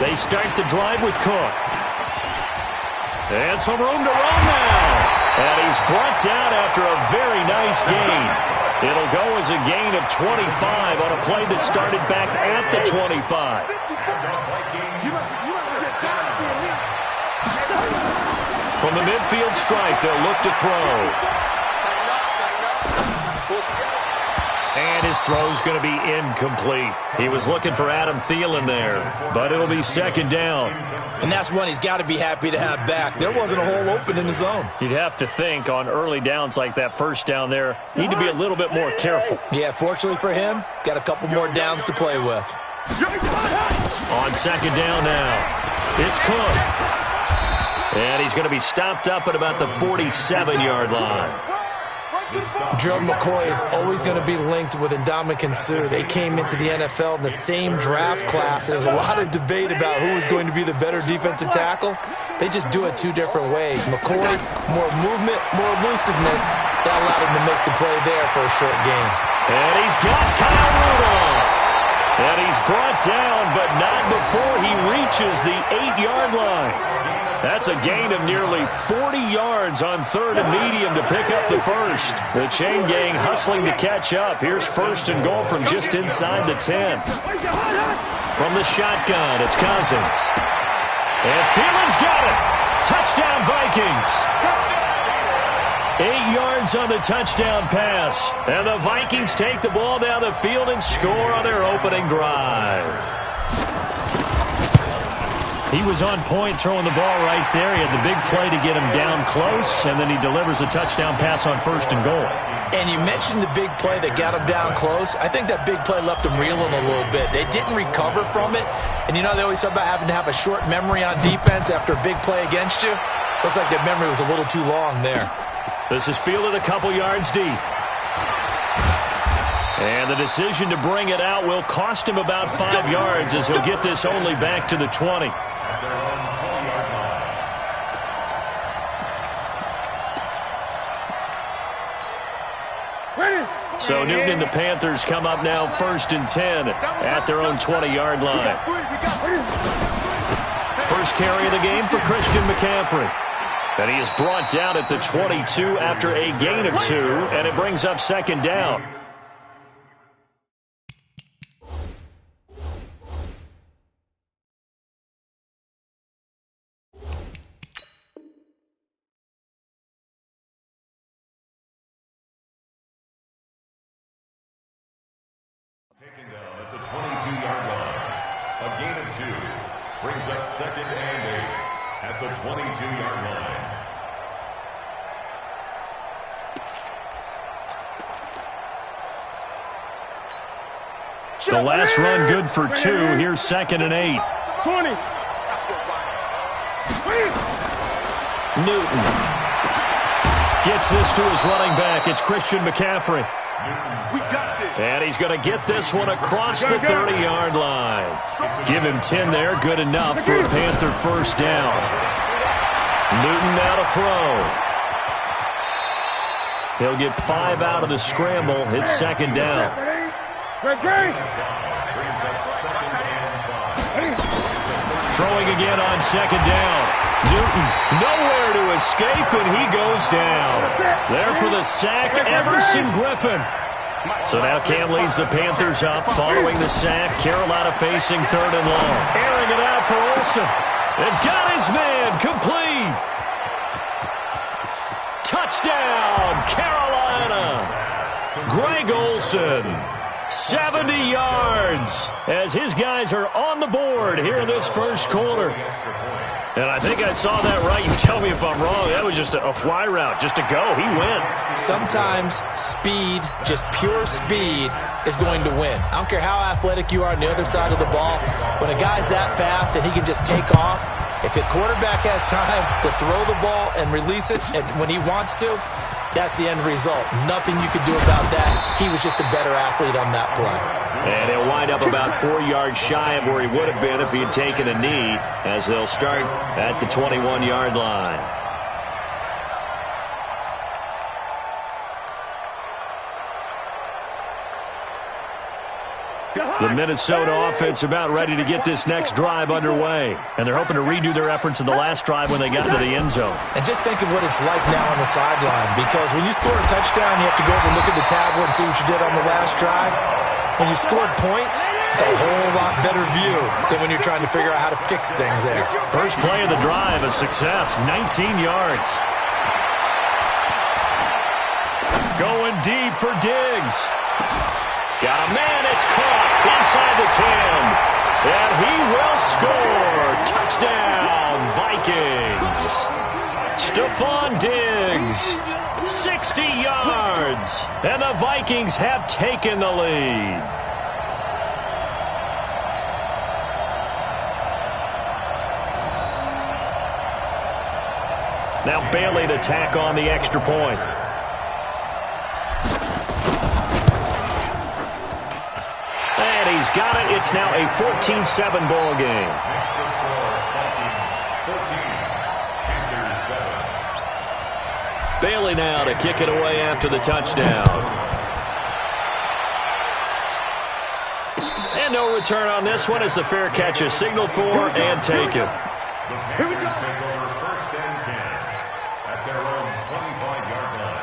They start the drive with Cook. And some room to run now. And he's brought down after a very nice gain. It'll go as a gain of 25 on a play that started back at the 25. From the midfield stripe, they'll look to throw. And his throw's going to be incomplete. He was looking for Adam Thielen there, but it'll be second down. And that's one he's got to be happy to have back. There wasn't a hole open in the zone. You'd have to think on early downs like that first down there, need to be a little bit more careful. Yeah, fortunately for him, got a couple more downs to play with. On second down now, it's Cook. And he's going to be stopped up at about the 47-yard line. Gerald McCoy is always going to be linked with Ndamukong Suh. They came into the NFL in the same draft class. There's a lot of debate about who was going to be the better defensive tackle. They just do it two different ways. McCoy, more movement, more elusiveness. That allowed him to make the play there for a short gain. And he's got Kyle Rudolph. And he's brought down, but not before he reaches the 8-yard line. That's a gain of nearly 40 yards on third and medium to pick up the first. The chain gang hustling to catch up. Here's first and goal from just inside the 10. From the shotgun, it's Cousins. And Thielen's got it. Touchdown, Vikings. 8 yards on the touchdown pass. And the Vikings take the ball down the field and score on their opening drive. He was on point throwing the ball right there. He had the big play to get him down close, and then he delivers a touchdown pass on first and goal. And you mentioned the big play that got him down close. I think that big play left him reeling a little bit. They didn't recover from it. And you know, they always talk about having to have a short memory on defense after a big play against you. Looks like that memory was a little too long there. This is fielded a couple yards deep. And the decision to bring it out will cost him about 5 yards as he'll get this only back to the 20. So Newton and the Panthers come up now first and 10 at their own 20-yard line. First carry of the game for Christian McCaffrey. And he is brought down at the 22 after a gain of 2, and it brings up second down. Taken down at the 22-yard line. A gain of 2 brings up second and 8 at the 22-yard line. The last run good for 2. Here's second and 8. 20. Newton gets this to his running back. It's Christian McCaffrey. And he's going to get this one across the 30-yard line. Give him 10 there. Good enough for a Panther first down. Newton now to throw. He'll get 5 out of the scramble. It's second down. Throwing again on second down. Newton nowhere to escape, and he goes down. There for the sack, Everson Griffin. So now Cam leads the Panthers up following the sack. Carolina facing third and long. Airing it out for Olsen. And got his man complete. Touchdown, Carolina. Greg Olsen, 70 yards as his guys are on the board here in this first quarter. And I think I saw that right. You tell me if I'm wrong. That was just a fly route, just to go. He went. Sometimes speed, just pure speed, is going to win. I don't care how athletic you are on the other side of the ball. When a guy's that fast and he can just take off, if the quarterback has time to throw the ball and release it when he wants to, that's the end result. Nothing you could do about that. He was just a better athlete on that play. And he'll wind up about 4 yards shy of where he would have been if he had taken a knee, as they'll start at the 21-yard line. The Minnesota offense about ready to get this next drive underway. And they're hoping to redo their efforts in the last drive when they got to the end zone. And just think of what it's like now on the sideline. Because when you score a touchdown, you have to go over and look at the tablet and see what you did on the last drive. When you scored points, it's a whole lot better view than when you're trying to figure out how to fix things there. First play of the drive, a success, 19 yards. Going deep for Diggs. Got a man, it's caught inside the 10. And he will score. Touchdown, Vikings. Stephon Diggs, 60 yards. And the Vikings have taken the lead. Now Bailey to tack on the extra point. And he's got it. It's now a 14-7 ball game. Bailey now to kick it away after the touchdown. And no return on this one as the fair catch is signaled for and taken. Here we go. Take over first and 10 at their own 25-yard line.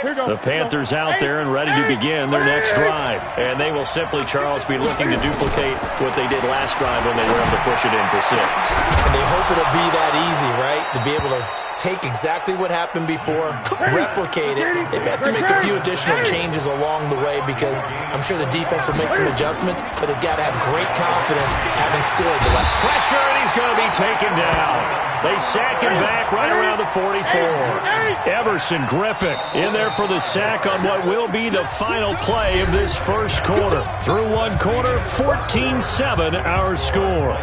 The Panthers out there and ready to begin their next drive. And they will simply, Charles, be looking to duplicate what they did last drive when they were able to push it in for 6. And they hope it'll be that easy, right? To be able to take exactly what happened before, replicate it. They have to make a few additional changes along the way because I'm sure the defense will make some adjustments, but they've got to have great confidence having scored the left. Pressure, and he's going to be taken down. They sack him back right around the 44. Everson Griffin in there for the sack on what will be the final play of this first quarter. Through one quarter, 14-7 our score.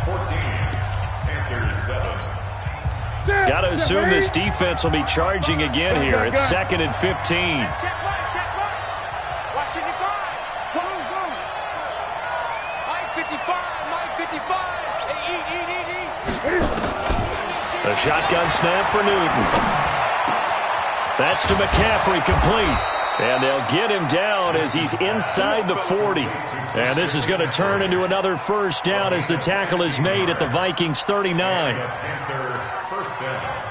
14, Panthers 7. Got to assume this defense will be charging again here. It's 2nd and 15. A shotgun snap for Newton. That's to McCaffrey, complete. And they'll get him down as he's inside the 40. And this is going to turn into another first down as the tackle is made at the Vikings 39. First down.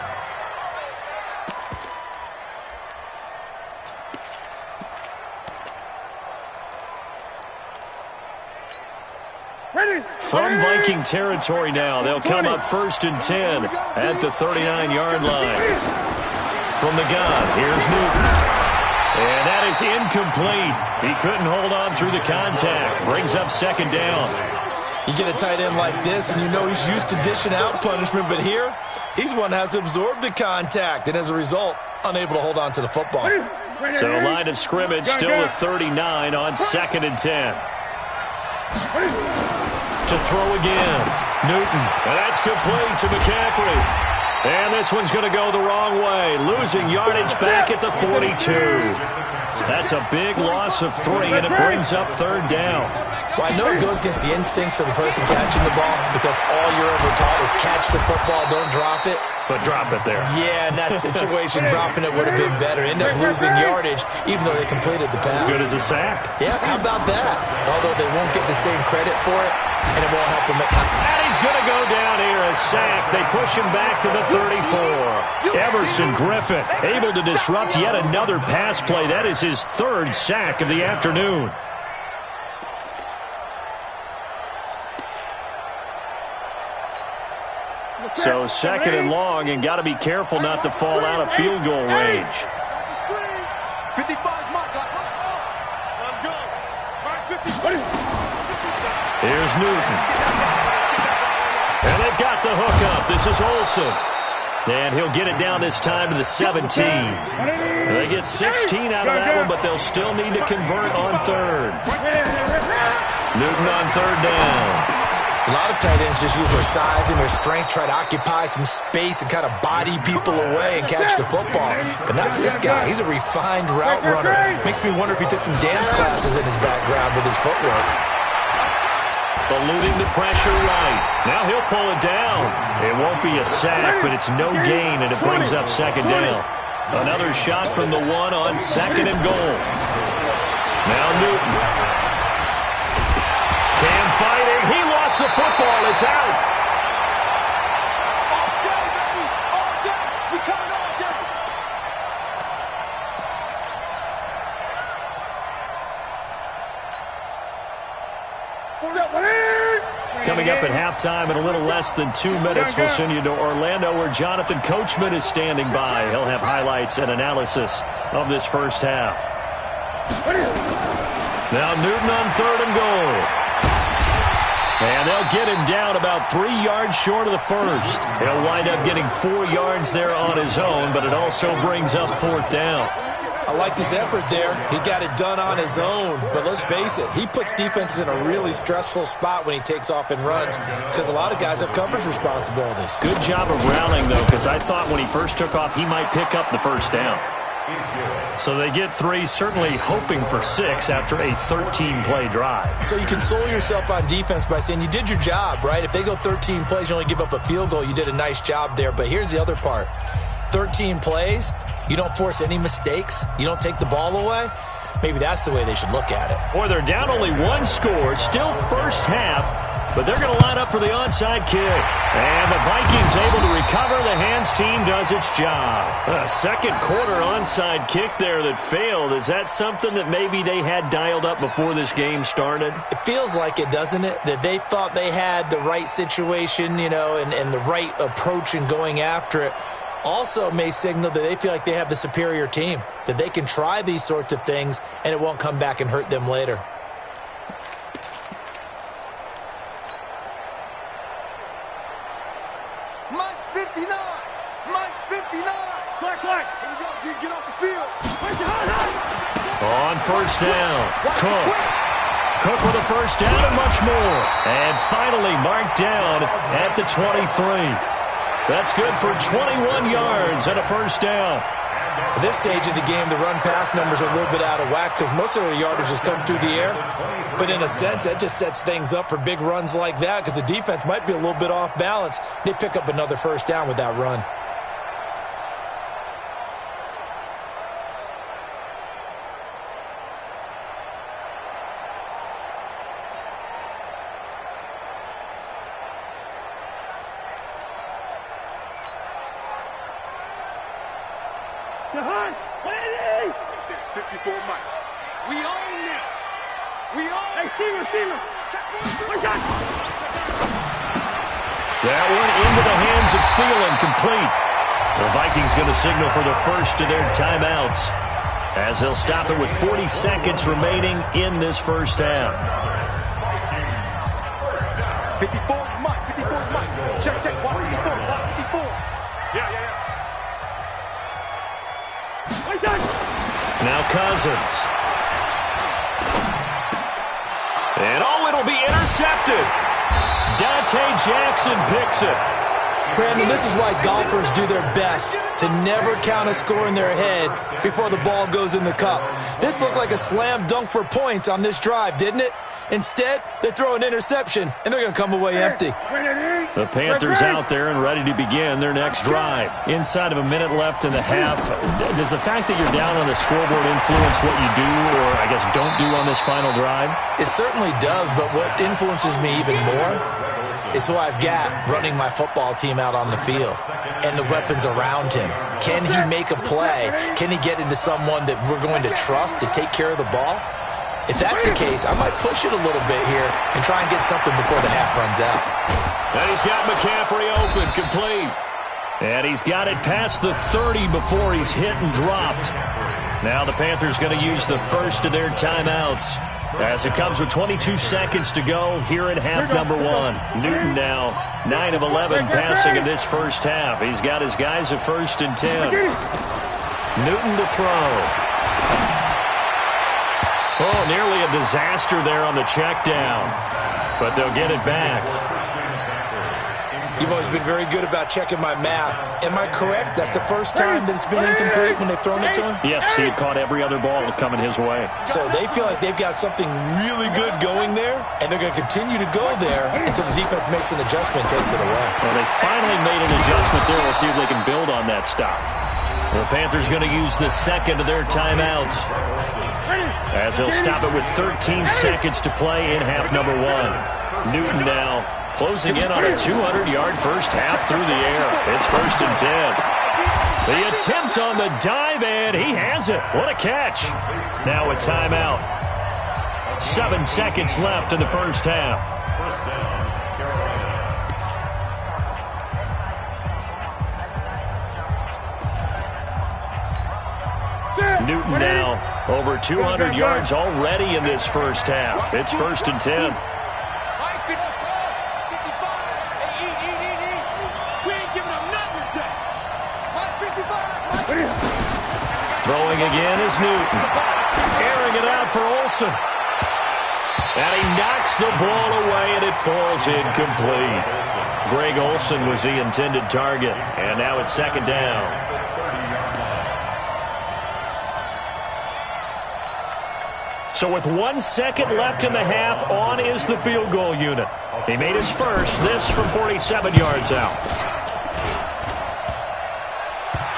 From Viking territory now, they'll come up 1st and 10 at the 39-yard line. From the gun, here's Newton. And that is incomplete. He couldn't hold on through the contact. Brings up 2nd down. You get a tight end like this, and you know he's used to dishing out punishment, but here, he's one that has to absorb the contact, and as a result, unable to hold on to the football. So line of scrimmage still at 39 on 2nd and 10. To throw again, Newton, and that's complete to McCaffrey. And this one's going to go the wrong way, losing yardage back at the 42. That's a big loss of 3, and it brings up 3rd down. Well, I know it goes against the instincts of the person catching the ball because all you're ever taught is catch the football, don't drop it. But drop it there. Yeah, in that situation, dropping it would have been better. End up losing yardage, even though they completed the pass. As good as a sack. Yeah, how about that? Although they won't get the same credit for it, and it won't help them. And he's going to go down here, a sack. They push him back to the 34. Everson Griffin able to disrupt yet another pass play. That is his 3rd sack of the afternoon. So 2nd and long, and got to be careful not to fall out of field goal range. 55 mark. Let's go. Here's Newton. And they've got the hook up. This is Olsen. And he'll get it down this time to the 17. They get 16 out of that one, but they'll still need to convert on 3rd. Newton on 3rd down. A lot of tight ends just use their size and their strength, try to occupy some space and kind of body people away and catch the football. But not this guy. He's a refined route runner. Makes me wonder if he took some dance classes in his background with his footwork. Eluding the pressure right. Now he'll pull it down. It won't be a sack, but it's no gain, and it brings up 2nd down. Another shot from the one on 2nd and goal. Now Newton. Cam fighting. He lost the football. It's out. Coming up at halftime in a little less than 2 minutes, we'll send you to Orlando where Jonathan Coachman is standing by. He'll have highlights and analysis of this first half. Now Newton on 3rd and goal. And they'll get him down about 3 yards short of the first. He'll wind up getting 4 yards there on his own, but it also brings up 4th down. I liked his effort there. He got it done on his own. But let's face it, he puts defenses in a really stressful spot when he takes off and runs because a lot of guys have coverage responsibilities. Good job of rallying, though, because I thought when he first took off, he might pick up the first down. So they get 3, certainly hoping for 6 after a 13-play drive. So you console yourself on defense by saying you did your job, right? If they go 13 plays, you only give up a field goal, you did a nice job there. But here's the other part. 13 plays, you don't force any mistakes, you don't take the ball away. Maybe that's the way they should look at it. Boy, they're down only 1 score, still first half, but they're going to line up for the onside kick. And the Vikings able to recover. The hands team does its job. A second quarter onside kick there that failed. Is that something that maybe they had dialed up before this game started? It feels like it, doesn't it? That they thought they had the right situation, you know, and the right approach in going after it. Also may signal that they feel like they have the superior team, that they can try these sorts of things and it won't come back and hurt them later. Mike's 59. Mike's 59. Black. Here we go, G. Get off the field. On first down, Cook with a first down and much more. And finally marked down at the 23. That's good for 21 yards and a first down. At this stage of the game, the run-pass numbers are a little bit out of whack because most of the yardage has come through the air. But in a sense, that just sets things up for big runs like that because the defense might be a little bit off balance. They pick up another first down with that run. Ready? 54 Mike. We own this. We own. Hey, receiver. That one into the hands of Thielen, complete. The Vikings going to signal for the first of their timeouts as they'll stop it with 40 seconds remaining in this first half. 54 Mike. 54 Mike. Check. 54. Yeah. Now Cousins. And it'll be intercepted. Dante Jackson picks it. Brandon, this is why golfers do their best to never count a score in their head before the ball goes in the cup. This looked like a slam dunk for points on this drive, didn't it? Instead, they throw an interception, and they're going to come away empty. The Panthers out there and ready to begin their next drive. Inside of a minute left in the half, does the fact that you're down on the scoreboard influence what you do or, I guess, don't do on this final drive? It certainly does, but what influences me even more is who I've got running my football team out on the field and the weapons around him. Can he make a play? Can he get into someone that we're going to trust to take care of the ball? If that's the case, I might push it a little bit here and try and get something before the half runs out. And he's got McCaffrey open, complete. And he's got it past the 30 before he's hit and dropped. Now the Panthers going to use the first of their timeouts as it comes with 22 seconds to go here in half number 1. Newton now 9 of 11 passing in this first half. He's got his guys at 1st and 10. Newton to throw. Oh, nearly a disaster there on the check down, but they'll get it back. You've always been very good about checking my math. Am I correct? That's the first time that it's been incomplete when they've thrown it to him? Yes, he had caught every other ball coming his way. So they feel like they've got something really good going there, and they're going to continue to go there until the defense makes an adjustment and takes it away. Well, they finally made an adjustment there. We'll see if they can build on that stop. The Panthers going to use the second of their timeout, as they'll stop it with 13 seconds to play in half number one. Newton now closing in on a 200-yard first half through the air. It's 1st and 10. The attempt on the dive, and he has it. What a catch. Now a timeout. 7 seconds left in the first half. First down, Carolina. Newton now over 200 yards already in this first half. It's 1st and 10. Throwing again is Newton. Airing it out for Olsen. And he knocks the ball away, and it falls incomplete. Greg Olsen was the intended target. And now it's 2nd down. So with 1 second left in the half, on is the field goal unit. He made his first, this from 47 yards out.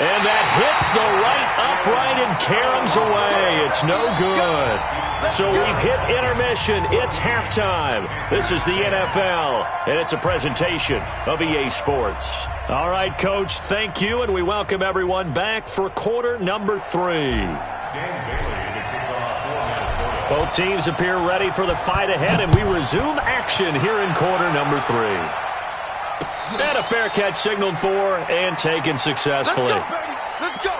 And that hits the right upright and caroms away. It's no good. So we've hit intermission. It's halftime. This is the NFL, and it's a presentation of EA Sports. All right, Coach, thank you, and we welcome everyone back for quarter number 3. Both teams appear ready for the fight ahead, and we resume action here in quarter number 3. And a fair catch signaled for and taken successfully. Let's go, baby. Let's go.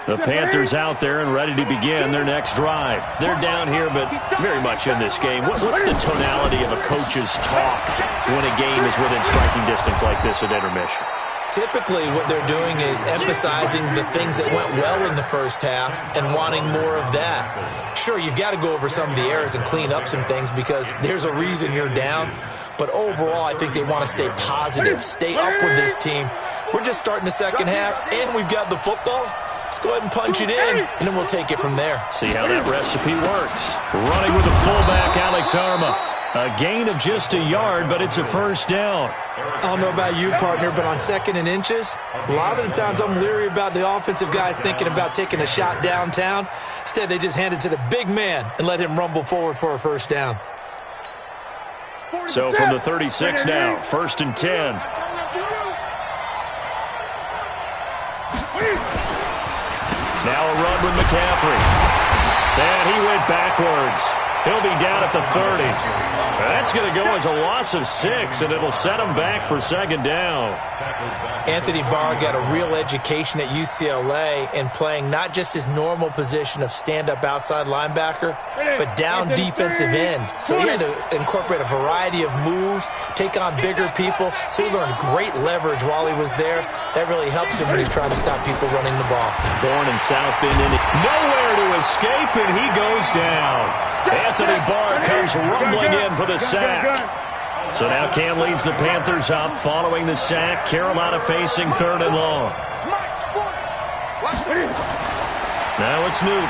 The Panthers out there and ready to begin their next drive. They're down here, but very much in this game. What's the tonality of a coach's talk when a game is within striking distance like this at intermission? Typically, what they're doing is emphasizing the things that went well in the first half and wanting more of that. Sure, you've got to go over some of the errors and clean up some things because there's a reason you're down. But overall, I think they want to stay positive, stay up with this team. We're just starting the second half, and we've got the football. Let's go ahead and punch it in, and then we'll take it from there. See how that recipe works. Running with the fullback, Alex Arma. A gain of just a yard, but it's a first down. I don't know about you, partner, but on 2nd and inches, a lot of the times I'm leery about the offensive guys thinking about taking a shot downtown. Instead, they just hand it to the big man and let him rumble forward for a first down. So from the 36 now, 1st and 10. Now a run with McCaffrey. And he went backwards. He'll be down at the 30. That's going to go as a loss of 6, and it'll set him back for 2nd down. Anthony Barr got a real education at UCLA in playing not just his normal position of stand-up outside linebacker, but down defensive end. So he had to incorporate a variety of moves, take on bigger people. So he learned great leverage while he was there. That really helps him when he's trying to stop people running the ball. Born in South Bend, nowhere to escape, and he goes down. Anthony Barr comes rumbling in for the sack. So now Cam leads the Panthers up following the sack. Carolina facing 3rd and long. Now it's Newton.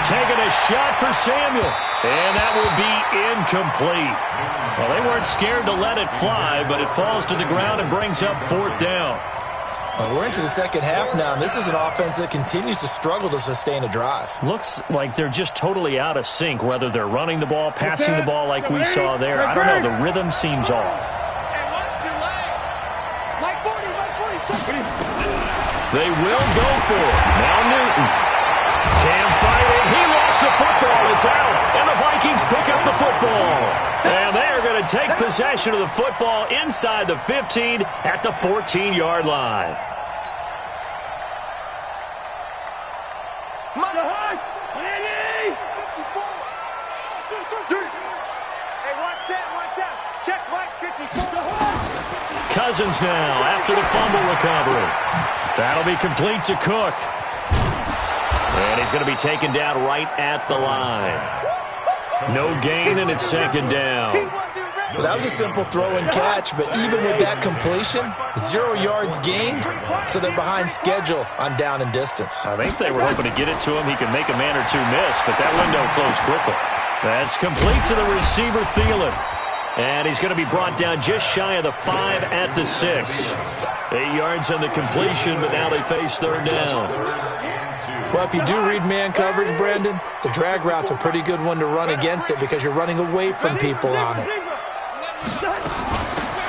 Taking a shot for Samuel. And that will be incomplete. Well, they weren't scared to let it fly, but it falls to the ground and brings up 4th down. We're into the second half now, and this is an offense that continues to struggle to sustain a drive. Looks like they're just totally out of sync, whether they're running the ball, passing the ball like we saw there. I don't know. The rhythm seems off. They will go for it. Now Newton. Cam fighting. He lost the football. It's out. And the Vikings pick up the football. And they are going to take possession of the football inside the 15 at the 14-yard line. Cousins now after the fumble recovery. That'll be complete to Cook. And he's going to be taken down right at the line. No gain, and it's 2nd down. Well, that was a simple throw and catch, but even with that completion, 0 yards gained, so they're behind schedule on down and distance. I think they were hoping to get it to him. He can make a man or two miss, but that window closed quickly. That's complete to the receiver, Thielen. And he's going to be brought down just shy of the 5 at the 6. 8 yards on the completion, but now they face third down. Well, if you do read man coverage, Brandon, the drag route's a pretty good one to run against it because you're running away from people on it.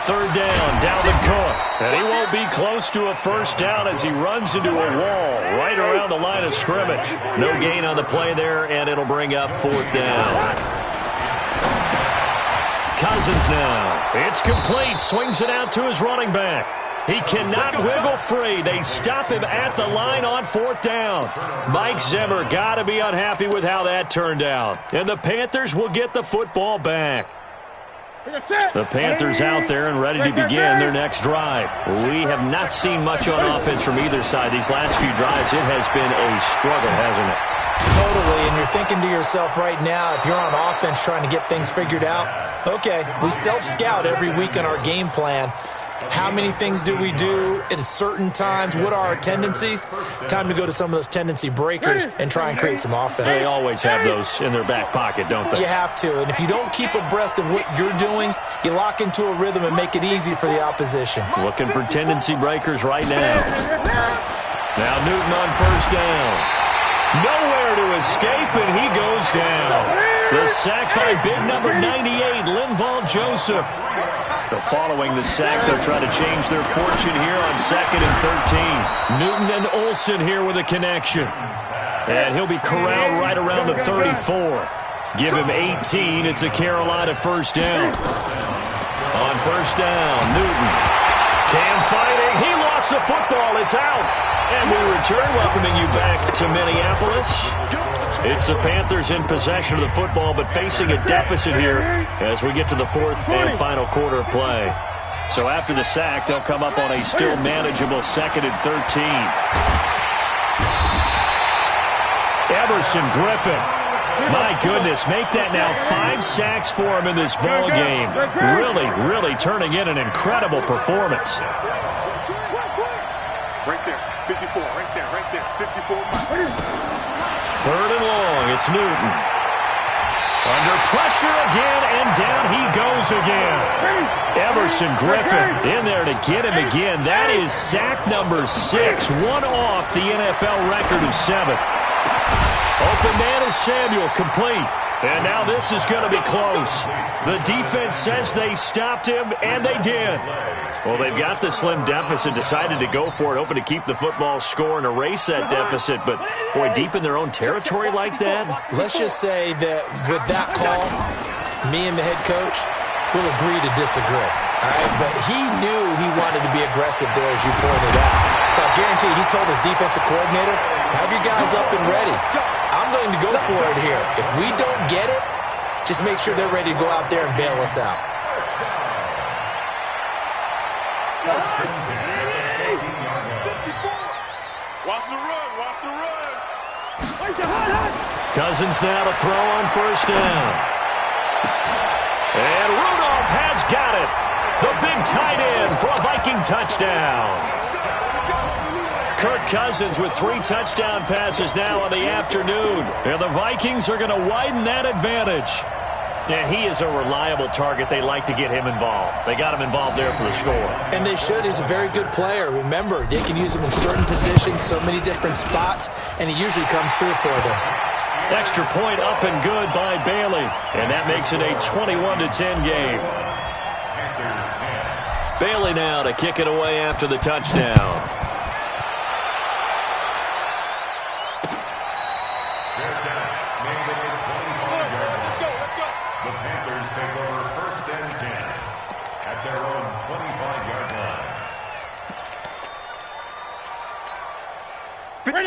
Third down, Dalvin Cook. And he won't be close to a first down as he runs into a wall right around the line of scrimmage. No gain on the play there, and it'll bring up fourth down. Cousins now. It's complete. Swings it out to his running back. He cannot wiggle free. They stop him at the line on fourth down. Mike Zimmer got to be unhappy with how that turned out. And the Panthers will get the football back. The Panthers out there and ready to begin their next drive. We have not seen much on offense from either side. These last few drives, it has been a struggle, hasn't it? Totally, and you're thinking to yourself right now, if you're on offense trying to get things figured out, okay, we self-scout every week in our game plan. How many things do we do at certain times? What are our tendencies? Time to go to some of those tendency breakers and try and create some offense. They always have those in their back pocket, don't they? You have to, and if you don't keep abreast of what you're doing, you lock into a rhythm and make it easy for the opposition. Looking for tendency breakers right now. Now Newton on first down. Nowhere to escape, and he goes down. The sack by big number 98, Linval Joseph. Following the sack, they'll try to change their fortune here on 2nd and 13. Newton and Olsen here with a connection. And he'll be corralled right around the 34. Give him 18. It's a Carolina first down. On first down, Newton. Cam fighting. He lost the football. It's out. And we return, welcoming you back to Minneapolis. It's the Panthers in possession of the football, but facing a deficit here as we get to the fourth and final quarter of play. So after the sack, they'll come up on a still manageable 2nd and 13. Everson Griffin. My goodness, make that now 5 sacks for him in this ball game. Really turning in an incredible performance. Right there, 54, right there, 54. Third and long, it's Newton. Under pressure again, and down he goes again. Everson Griffin in there to get him again. That is sack number 6, one off the NFL record of 7. Open man is Samuel, complete. And now this is going to be close. The defense says they stopped him, and they did. Well, they've got the slim deficit, decided to go for it, hoping to keep the football score and erase that deficit. But, boy, deep in their own territory like that? Let's just say that with that call, me and the head coach will agree to disagree. All right? But he knew he wanted to be aggressive there, as you pointed out. So I guarantee you, he told his defensive coordinator, have your guys up and ready. I'm going to go for it here. If we don't get it, just make sure they're ready to go out there and bail us out. Watch the run, watch the run. Cousins now to throw on first down. And Rudolph has got it. The big tight end for a Viking touchdown. Kirk Cousins with 3 touchdown passes now on the afternoon. And the Vikings are going to widen that advantage. Yeah, he is a reliable target. They like to get him involved. They got him involved there for the score. And they should. He's a very good player. Remember, they can use him in certain positions, so many different spots, and he usually comes through for them. Extra point up and good by Bailey. And that makes it a 21-10 game. Bailey now to kick it away after the touchdown.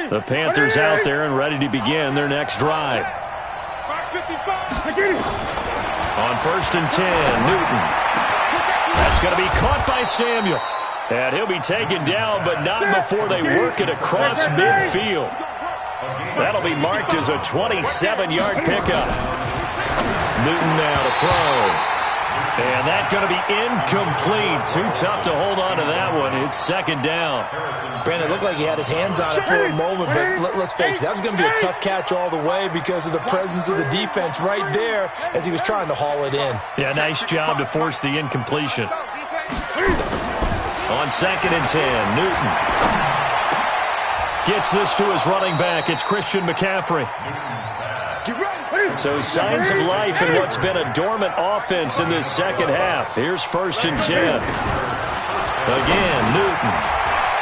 The Panthers out there and ready to begin their next drive. On first and 10, Newton. That's going to be caught by Samuel. And he'll be taken down, but not before they work it across midfield. That'll be marked as a 27-yard pickup. Newton now to throw. And that's going to be incomplete. Too tough to hold on to that one. It's second down. Brandon, it looked like he had his hands on it for a moment, but let's face it, that was going to be a tough catch all the way because of the presence of the defense right there as he was trying to haul it in. Yeah, nice job to force the incompletion. On second and 10, Newton gets this to his running back. It's Christian McCaffrey. So signs of life in what's been a dormant offense in this second half. Here's first and 10. Again, Newton.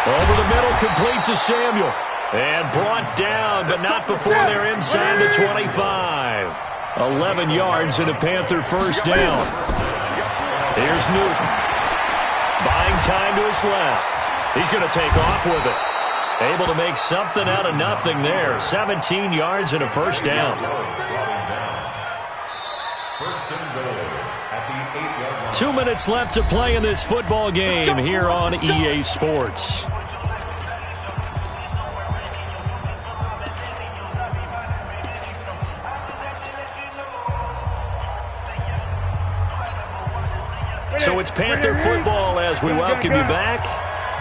Over the middle, complete to Samuel. And brought down, but not before they're inside the 25. 11 yards and a Panther first down. Here's Newton. Buying time to his left. He's going to take off with it. Able to make something out of nothing there. 17 yards and a first down. 2 minutes left to play in this football game here on EA Sports. So it's Panther football as we welcome you back.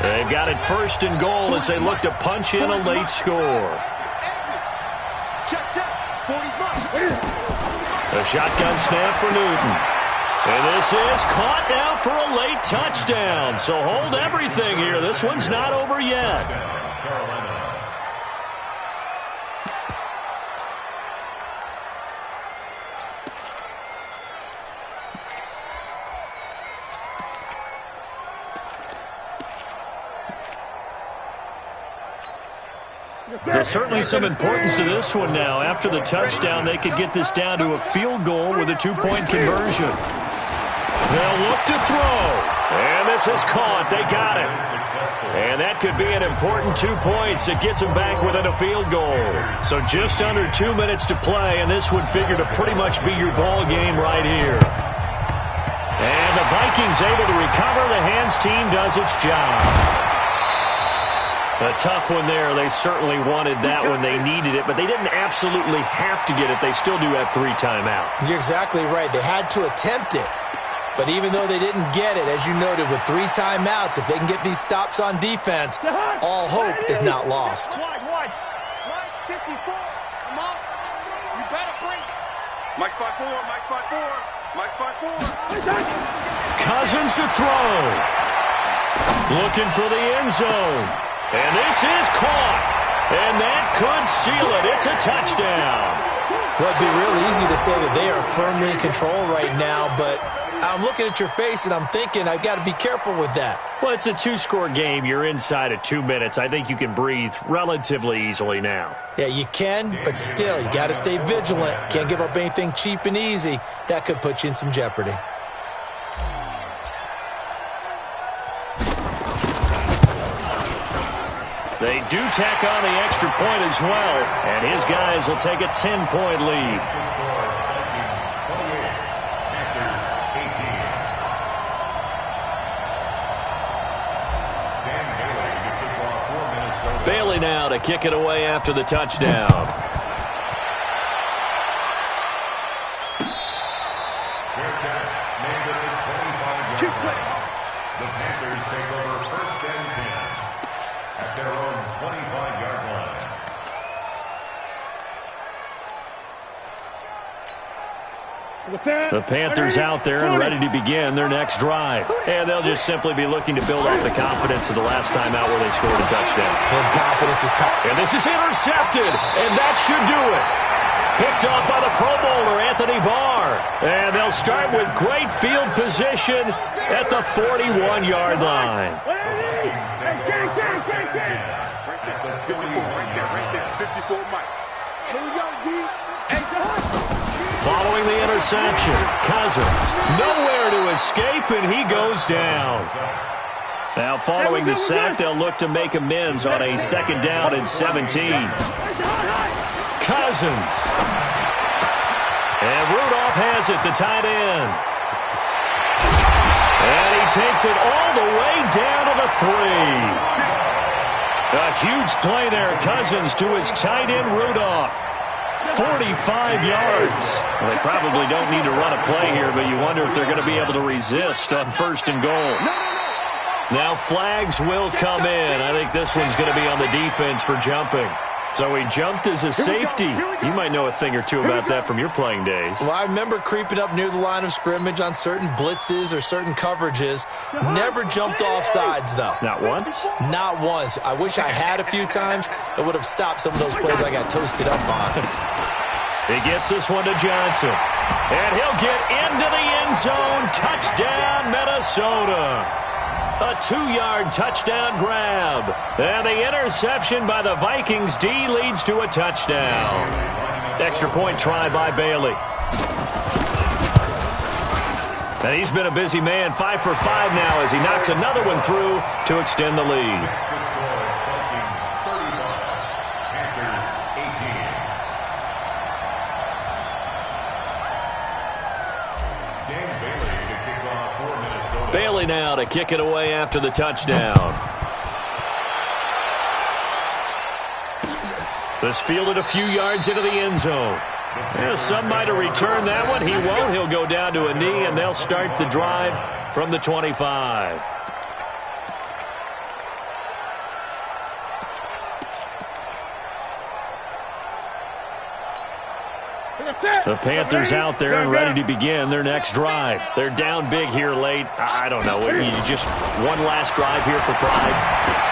They've got it first and goal as they look to punch in a late score. A shotgun snap for Newton. And this is caught now for a late touchdown. So hold everything here. This one's not over yet. There's certainly some importance to this one now. After the touchdown, they could get this down to a field goal with a two-point conversion. They'll look to throw. And this is caught. They got it. And that could be an important 2 points. It gets them back within a field goal. So just under 2 minutes to play, and this would figure to pretty much be your ball game right here. And the Vikings able to recover. The hands team does its job. A tough one there. They certainly wanted that when they needed it, but they didn't absolutely have to get it. They still do have 3 timeouts. You're exactly right. They had to attempt it. But even though they didn't get it, as you noted, with 3 timeouts, if they can get these stops on defense, all hope is not lost. Mike 54. Come on. You better break. Mike 5-4. Mike 5-4. Mike 5-4. Cousins to throw. Looking for the end zone. And this is caught. And that could seal it. It's a touchdown. Well, it'd be real easy to say that they are firmly in control right now, but I'm looking at your face and I'm thinking I've got to be careful with that. Well, it's a 2-score game. You're inside of 2 minutes. I think you can breathe relatively easily now. Yeah, you can, but still, you got to stay vigilant. Can't give up anything cheap and easy. That could put you in some jeopardy. They do tack on the extra point as well, and his guys will take a 10-point lead. Bailey now to kick it away after the touchdown. The Panthers take over first and 10 at their own 25-yard line. The Panthers out there and ready to begin their next drive. And they'll just simply be looking to build off the confidence of the last time out where they scored a touchdown. And confidence is power. And this is intercepted, and that should do it. Picked off by the Pro Bowler, Anthony Barr. And they'll start with great field position at the 41-yard line. Following the interception, Cousins nowhere to escape, and he goes down. Now following the sack, they'll look to make amends on a second down and 17. Cousins. And Rudolph has it, the tight end. And he takes it all the way down to the 3. A huge play there, Cousins to his tight end, Rudolph. 45 yards. Well, they probably don't need to run a play here, but you wonder if they're going to be able to resist on 1st and goal. Now flags will come in. I think this one's going to be on the defense for jumping. So he jumped as a safety. You might know a thing or two about that from your playing days. Well, I remember creeping up near the line of scrimmage on certain blitzes or certain coverages. Never jumped off sides, though. Not once? Not once. I wish I had a few times. It would have stopped some of those plays I got toasted up on. He gets this one to Johnson. And he'll get into the end zone. Touchdown, Minnesota. A 2-yard touchdown grab. And the interception by the Vikings D leads to a touchdown. Extra point try by Bailey. And he's been a busy man, 5 for 5 now as he knocks another one through to extend the lead. Bailey now to kick it away after the touchdown. This fielded a few yards into the end zone. Yeah, some might have returned that one. He won't. He'll go down to a knee, and they'll start the drive from the 25. The Panthers out there and ready to begin their next drive. They're down big here late. I don't know. Just one last drive here for pride.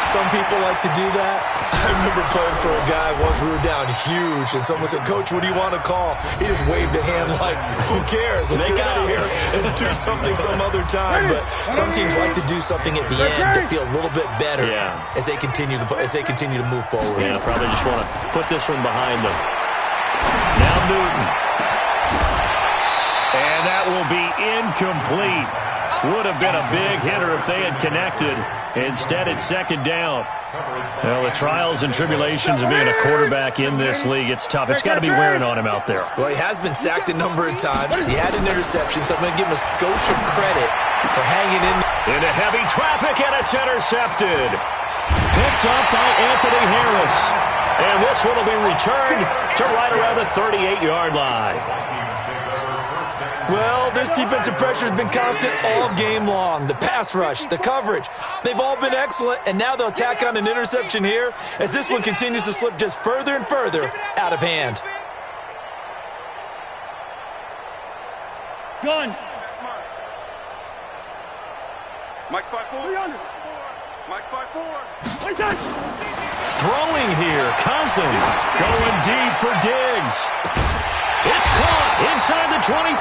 Some people like to do that. I remember playing for a guy once. We were down huge, and someone said, "Coach, what do you want to call?" He just waved a hand like, "Who cares? Let's get out of here and do something some other time." But some teams like to do something at the end to feel a little bit better as they continue to move forward. Yeah, probably just want to put this one behind them. Now Newton. And that will be incomplete. Would have been a big hitter if they had connected. Instead, it's 2nd down. Well, the trials and tribulations of being a quarterback in this league, it's tough. It's got to be wearing on him out there. Well, he has been sacked a number of times. He had an interception, so I'm going to give him a skosh of credit for hanging in. Into heavy traffic, and it's intercepted. Picked up by Anthony Harris. And this one will be returned to right around the 38-yard line. Well, this defensive pressure has been constant all game long. The pass rush, the coverage, they've all been excellent, and now they'll tack on an interception here as this one continues to slip just further and further out of hand. Gun. Mike's 5-4. Mike's 5-4. Throwing here, Cousins going deep for Diggs. It's caught inside the 25.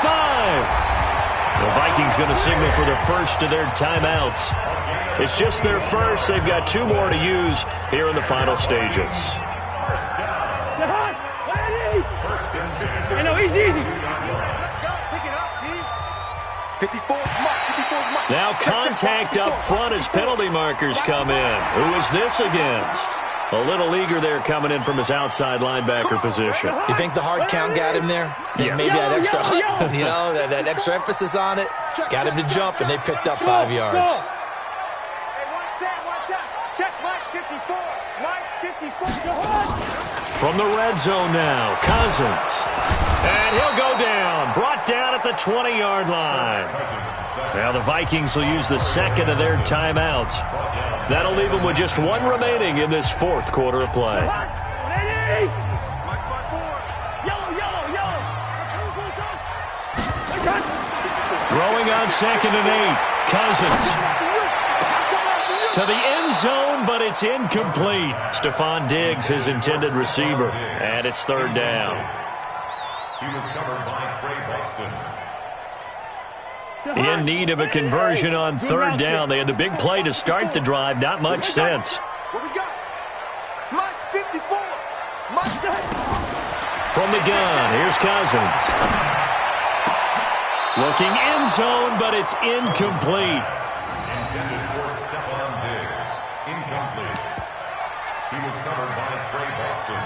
The Vikings going to signal for the first of their timeouts. It's just their first. They've got 2 more to use here in the final stages. I know he's easy. Let's go. Pick it up, G. 54's Mike. 54's Mike. Now contact up front as penalty markers come in. Who is this against? A little eager there coming in from his outside linebacker position. You think the hard count got him there? Yeah. Maybe that extra, that extra emphasis on it got him to jump, and they picked up 5 yards. Hey, one set. Check Mike 54. Mike 54. From the red zone now, Cousins. And he'll go down. Brought down at the 20-yard line. Now the Vikings will use the second of their timeouts. That'll leave them with just 1 remaining in this 4th quarter of play. Throwing on 2nd and 8. Cousins. To the end zone, but it's incomplete. Stephon Diggs, his intended receiver. And it's 3rd down. He was covered by Trey Boston. In need of a conversion on 3rd down. They had the big play to start the drive. Not much sense. What we got? Mike's 54. From the gun, here's Cousins. Looking end zone, but it's incomplete. Intended for Stephon Diggs. Incomplete. He was covered by Trey Boston.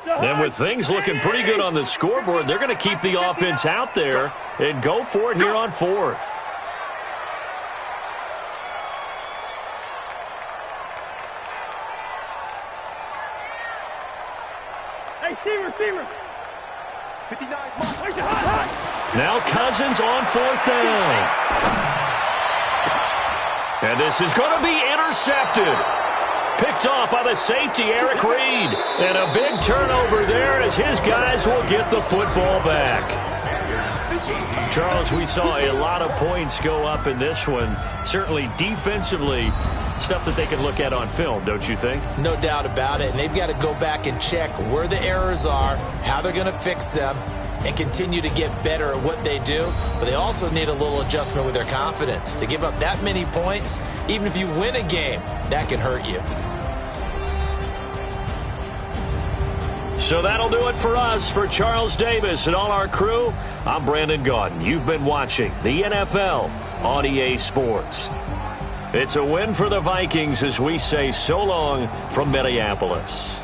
And with things looking pretty good on the scoreboard, they're going to keep the offense out there and go for it here on fourth. Hey, Steamer. 59. Now Cousins on fourth down. And this is going to be intercepted. Picked off by the safety, Eric Reed. And a big turnover there as his guys will get the football back. Charles, we saw a lot of points go up in this one. Certainly defensively, stuff that they can look at on film, don't you think? No doubt about it. And they've got to go back and check where the errors are, how they're going to fix them, and continue to get better at what they do. But they also need a little adjustment with their confidence. To give up that many points, even if you win a game, that can hurt you. So that'll do it for us. For Charles Davis and all our crew, I'm Brandon Gaudin. You've been watching the NFL on EA Sports. It's a win for the Vikings as we say so long from Minneapolis.